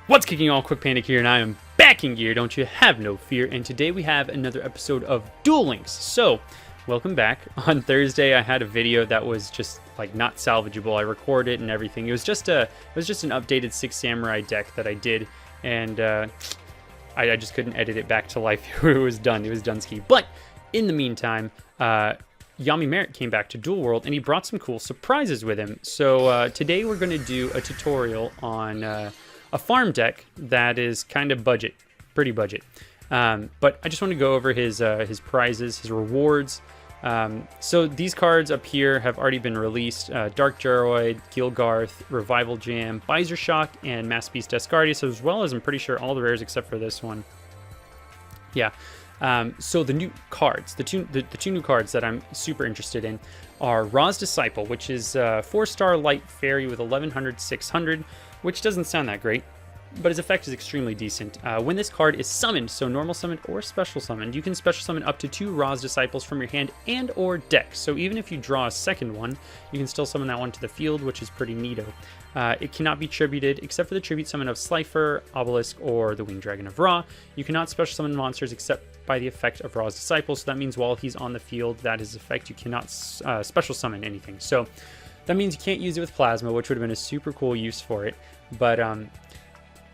What's kicking on? Kwikpanik here, and I am back in gear, don't you have no fear. And today we have another episode of Duel Links. So, welcome back. On Thursday I had a video that was just like not salvageable. I recorded it and everything. It was just an updated 6 Samurai deck that I did, and I just couldn't edit it back to life. It was done. It was done-ski. But in the meantime, Yami Marik came back to Duel World, and he brought some cool surprises with him. So today we're going to do a tutorial on a farm deck that is kind of pretty budget. But I just want to go over his prizes, his rewards. So these cards up here have already been released. Dark Geroid, Gilgarth, Revival Jam, Visor Shock, and Mass Beast Descardius, as well as I'm pretty sure all the rares except for this one. Yeah. So the new cards, the two new cards that I'm super interested in are Ra's Disciple, which is 4-star light fairy with 1100, 600, which doesn't sound that great, but his effect is extremely decent. When this card is summoned, so normal summoned or special summoned, you can special summon up to 2 Ra's Disciples from your hand and or deck. So even if you draw a second one, you can still summon that one to the field, which is pretty neato. It cannot be tributed except for the tribute summon of Slifer, Obelisk, or the Winged Dragon of Ra. You cannot special summon monsters except by the effect of Ra's Disciple, so that means while he's on the field, that is effect, you cannot special summon anything. So that means you can't use it with Plasma, which would have been a super cool use for it. But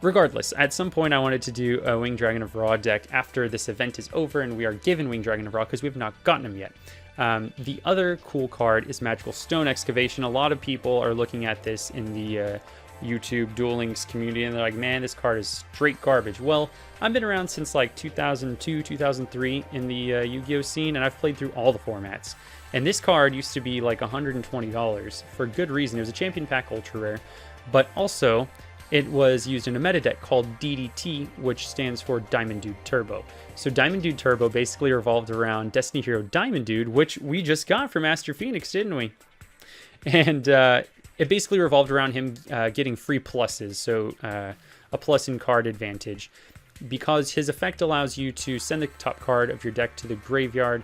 regardless, at some point I wanted to do a Winged Dragon of Ra deck after this event is over and we are given Winged Dragon of Ra, because we have not gotten him yet. The other cool card is Magical Stone Excavation. A lot of people are looking at this in the YouTube Duel Links community, and they're like, man, this card is straight garbage. Well, I've been around since like 2002, 2003 in the Yu-Gi-Oh scene, and I've played through all the formats. And this card used to be like $120 for good reason. It was a Champion Pack Ultra Rare, but also it was used in a meta deck called DDT, which stands for Diamond Dude Turbo. So Diamond Dude Turbo basically revolved around Destiny Hero Diamond Dude, which we just got from Master Phoenix, didn't we? And it basically revolved around him getting free pluses, so a plus in card advantage, because his effect allows you to send the top card of your deck to the graveyard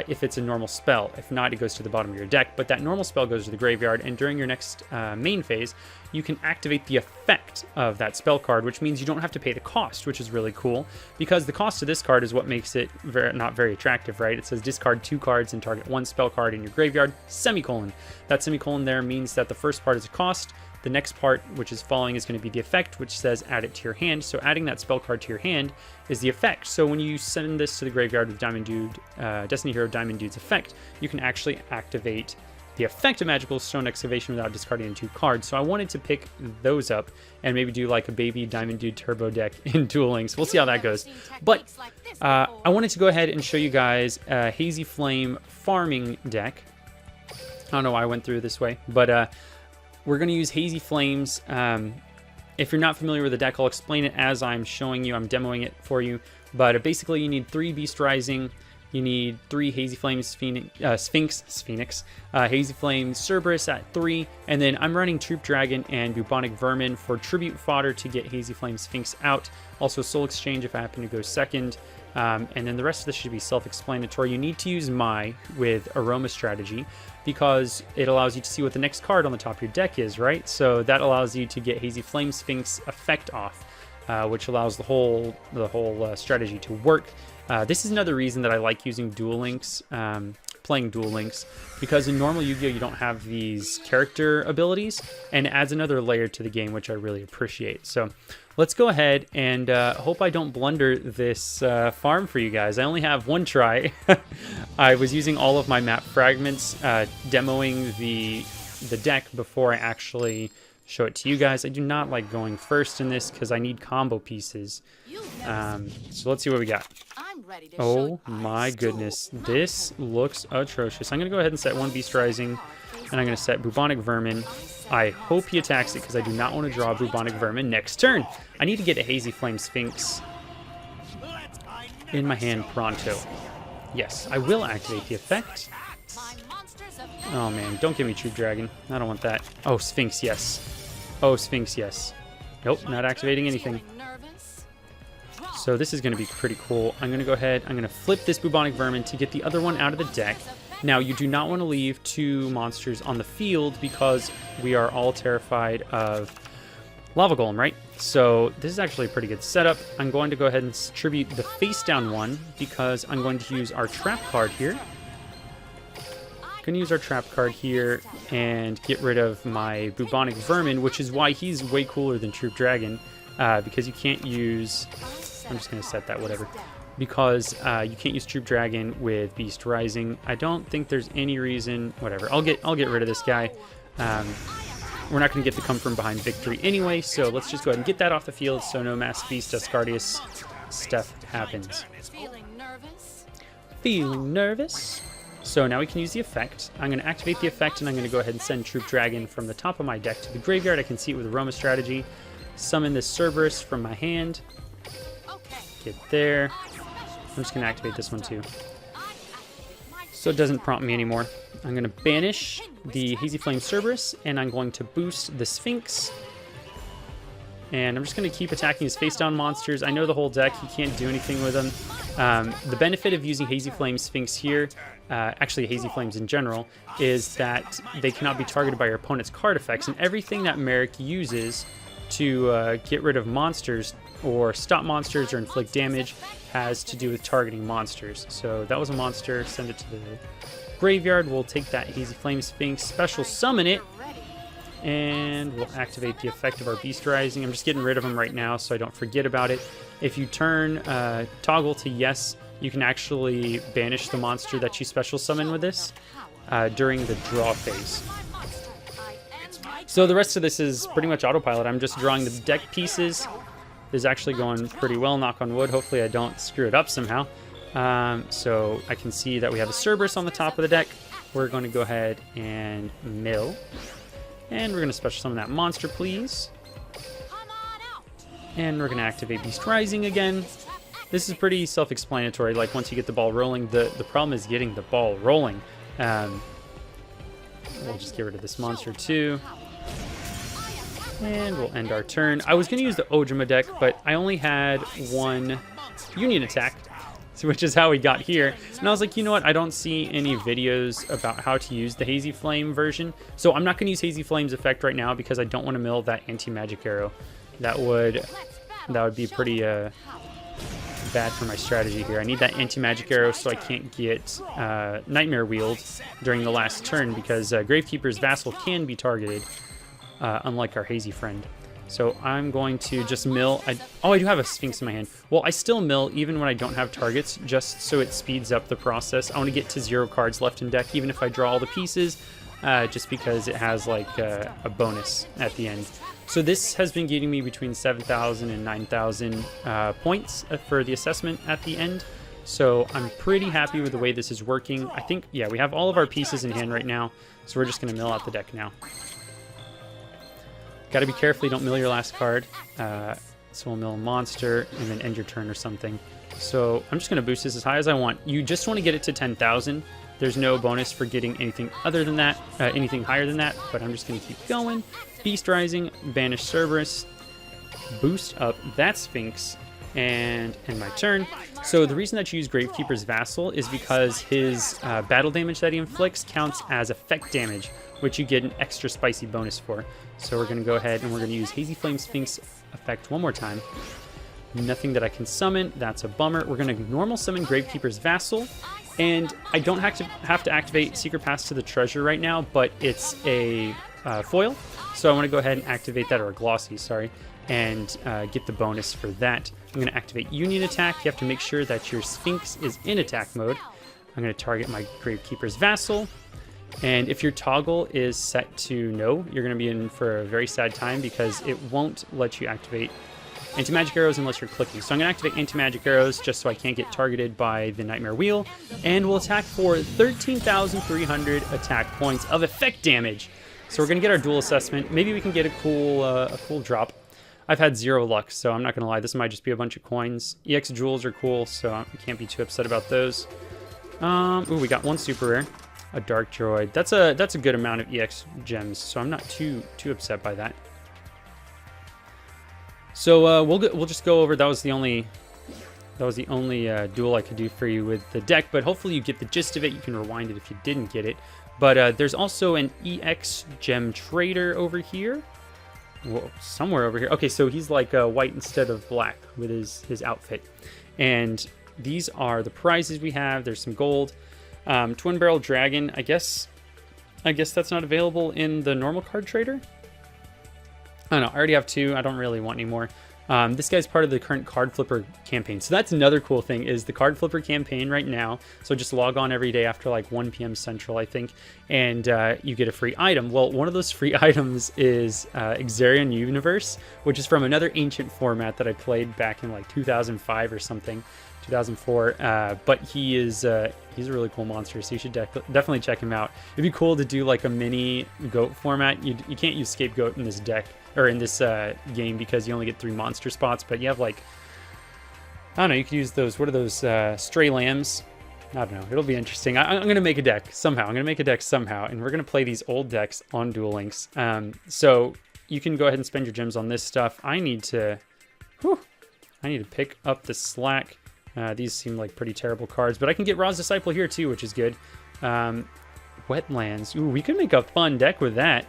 if it's a normal spell. If not, it goes to the bottom of your deck, but that normal spell goes to the graveyard, and during your next main phase, you can activate the effect of that spell card, which means you don't have to pay the cost, which is really cool, because the cost of this card is what makes it not very attractive, right? It says discard 2 cards and target 1 spell card in your graveyard, semicolon. That semicolon there means that the first part is a cost. The next part, which is following, is going to be the effect, which says add it to your hand. So adding that spell card to your hand is the effect. So when you send this to the graveyard with Diamond Dude, Destiny Hero Diamond Dude's effect, you can actually activate the effect of Magical Stone Excavation without discarding 2 cards. So I wanted to pick those up and maybe do like a baby Diamond Dude Turbo deck in Duel Links. We'll see how that goes. But I wanted to go ahead and show you guys a Hazy Flame farming deck. I don't know why I went through this way, but we're going to use Hazy Flames. If you're not familiar with the deck, I'll explain it as I'm showing you. I'm demoing it for you. But basically, you need 3 Beast Rising. You need 3 Hazy Flames Sphinx, Hazy Flame Cerberus at 3. And then I'm running Troop Dragon and Bubonic Vermin for tribute fodder to get Hazy Flame Sphinx out. Also Soul Exchange if I happen to go second. And then the rest of this should be self-explanatory. You need to use Mai with Aroma Strategy because it allows you to see what the next card on the top of your deck is, right? So that allows you to get Hazy Flame Sphinx effect off, which allows the whole strategy to work. This is another reason that I like using Duel Links, playing Duel Links, because in normal Yu-Gi-Oh you don't have these character abilities, and it adds another layer to the game, which I really appreciate. So let's go ahead and hope I don't blunder this farm for you guys. I only have 1 try. I was using all of my map fragments, demoing the deck before I actually show it to you guys. I do not like going first in this because I need combo pieces. So let's see what we got. Oh my goodness, this looks atrocious. I'm going to go ahead and set 1 Beast Rising, and I'm going to set Bubonic Vermin. I hope he attacks it because I do not want to draw Bubonic Vermin next turn. I need to get a Hazy Flame Sphinx in my hand pronto. Yes, I will activate the effect. Oh man, don't give me Troop Dragon. I don't want that. Oh, Sphinx, yes. Oh, Sphinx, yes. Nope, not activating anything. So this is going to be pretty cool. I'm going to go ahead, I'm going to flip this Bubonic Vermin to get the other one out of the deck. Now, you do not want to leave 2 monsters on the field because we are all terrified of Lava Golem, right? So this is actually a pretty good setup. I'm going to go ahead and tribute the face down one because I'm going to use our trap card here. Going to use our trap card here and get rid of my bubonic vermin, which is why he's way cooler than Troop Dragon, because you can't use... I'm just going to set that whatever. Because you can't use Troop Dragon with Beast Rising. I don't think there's any reason... Whatever. I'll get rid of this guy. We're not going to get the come from behind victory anyway, so let's just go ahead and get that off the field so no Mass Beast Ascardius stuff happens. Feeling nervous? So now we can use the effect. I'm going to activate the effect, and I'm going to go ahead and send Troop Dragon from the top of my deck to the graveyard. I can see it with Aroma Strategy. Summon this Cerberus from my hand. Get there. I'm just going to activate this one too, so it doesn't prompt me anymore. I'm going to banish the Hazy Flame Cerberus, and I'm going to boost the Sphinx. And I'm just going to keep attacking his face-down monsters. I know the whole deck, he can't do anything with them. The benefit of using Hazy Flame Sphinx here, actually Hazy Flames in general, is that they cannot be targeted by your opponent's card effects. And everything that Marik uses to get rid of monsters or stop monsters or inflict damage has to do with targeting monsters. So that was a monster, send it to the graveyard. We'll take that Hazy Flame Sphinx, special summon it, and we'll activate the effect of our Beast Rising. I'm just getting rid of them right now so I don't forget about it. If you turn toggle to yes, you can actually banish the monster that you special summon with this during the draw phase. So the rest of this is pretty much autopilot. I'm just drawing the deck pieces. This is actually going pretty well, knock on wood. Hopefully I don't screw it up somehow. So I can see that we have a Cerberus on the top of the deck. We're going to go ahead and mill. And we're going to special summon that monster, please. And we're going to activate Beast Rising again. This is pretty self-explanatory. Like, once you get the ball rolling, the problem is getting the ball rolling. We'll just get rid of this monster too. And we'll end our turn. I was going to use the Ojima deck, but I only had one Union attack, which is how we got here. And I was like, you know what? I don't see any videos about how to use the Hazy Flame version. So I'm not going to use Hazy Flame's effect right now because I don't want to mill that anti-magic arrow. That would be pretty bad for my strategy here. I need that anti-magic arrow so I can't get Nightmare Wheeled during the last turn, because Gravekeeper's Vassal can be targeted, unlike our Hazy friend. So I'm going to just mill. I do have a Sphinx in my hand. Well, I still mill even when I don't have targets, just so it speeds up the process. I want to get to 0 cards left in deck, even if I draw all the pieces, just because it has like a bonus at the end. So this has been getting me between 7,000 and 9,000 points for the assessment at the end. So I'm pretty happy with the way this is working. I think, yeah, we have all of our pieces in hand right now, so we're just going to mill out the deck now. Got to be careful you don't mill your last card. So we'll mill a monster and then end your turn or something. So I'm just going to boost this as high as I want. You just want to get it to 10,000. There's no bonus for getting anything other than that, anything higher than that, but I'm just going to keep going. Beast Rising, banish Cerberus, boost up that Sphinx, and end my turn. So the reason that you use Gravekeeper's Vassal is because his battle damage that he inflicts counts as effect damage, which you get an extra spicy bonus for. So we're going to go ahead and we're going to use Hazy Flame Sphinx effect one more time. Nothing that I can summon. That's a bummer. We're going to normal summon Gravekeeper's Vassal. And I don't have to activate Secret Pass to the Treasure right now, but it's a foil. So I want to go ahead and activate that, or a glossy, sorry, and get the bonus for that. I'm going to activate Union Attack. You have to make sure that your Sphinx is in attack mode. I'm going to target my Gravekeeper's Vassal. And if your toggle is set to no, you're going to be in for a very sad time, because it won't let you activate anti-magic arrows unless you're clicking. So I'm going to activate anti-magic arrows just so I can't get targeted by the Nightmare Wheel. And we'll attack for 13,300 attack points of effect damage. So we're going to get our duel assessment. Maybe we can get a cool drop. I've had 0 luck, so I'm not going to lie. This might just be a bunch of coins. EX jewels are cool, so I can't be too upset about those. Ooh, we got one super rare. A Dark Droid. That's a good amount of EX gems, so I'm not too upset by that. So we'll just go over. That was the only duel I could do for you with the deck, but hopefully you get the gist of it. You can rewind it if you didn't get it. But there's also an EX gem trader over here. Whoa, somewhere over here. Okay, so he's like white instead of black with his outfit. And these are the prizes we have. There's some gold. Twin Barrel Dragon. I guess that's not available in the normal card trader. I don't know. I already have 2. I don't really want any more. This guy's part of the current card flipper campaign. So that's another cool thing is the card flipper campaign right now. So just log on every day after like 1 p.m. Central, I think, and you get a free item. Well, one of those free items is Xarian Universe, which is from another ancient format that I played back in like 2005 or something, 2004. But he's a really cool monster, so you should definitely check him out. It'd be cool to do like a mini goat format. You can't use Scapegoat in this deck, or in this game, because you only get 3 monster spots, but you have like, I don't know, you could use those, what are those, stray lambs? I don't know, it'll be interesting. I'm going to make a deck somehow, and we're going to play these old decks on Duel Links. So you can go ahead and spend your gems on this stuff. I need to pick up the slack. These seem like pretty terrible cards, but I can get Ra's Disciple here too, which is good. Wetlands, ooh, we could make a fun deck with that.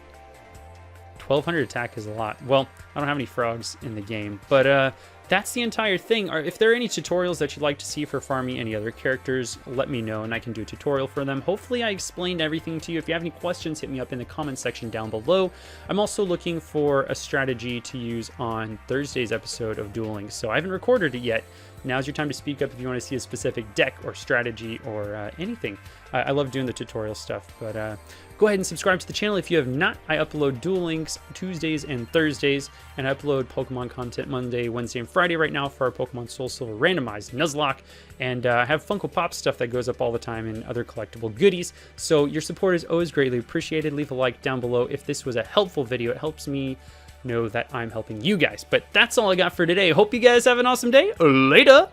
1200 attack is a lot. Well, I don't have any frogs in the game, but that's the entire thing. If there are any tutorials that you'd like to see for farming any other characters, let me know and I can do a tutorial for them. Hopefully I explained everything to you. If you have any questions, hit me up in the comment section down below. I'm also looking for a strategy to use on Thursday's episode of Duel Links, so I haven't recorded it yet. Now's your time to speak up if you want to see a specific deck or strategy or anything. I love doing the tutorial stuff, but go ahead and subscribe to the channel if you have not. I upload Duel Links Tuesdays and Thursdays, and I upload Pokemon content Monday, Wednesday, and Friday right now for our Pokemon Soul Silver randomized Nuzlocke, and I have Funko Pop stuff that goes up all the time and other collectible goodies. So your support is always greatly appreciated. Leave a like down below if this was a helpful video. It helps me know that I'm helping you guys. But that's all I got for today. Hope you guys have an awesome day. Later!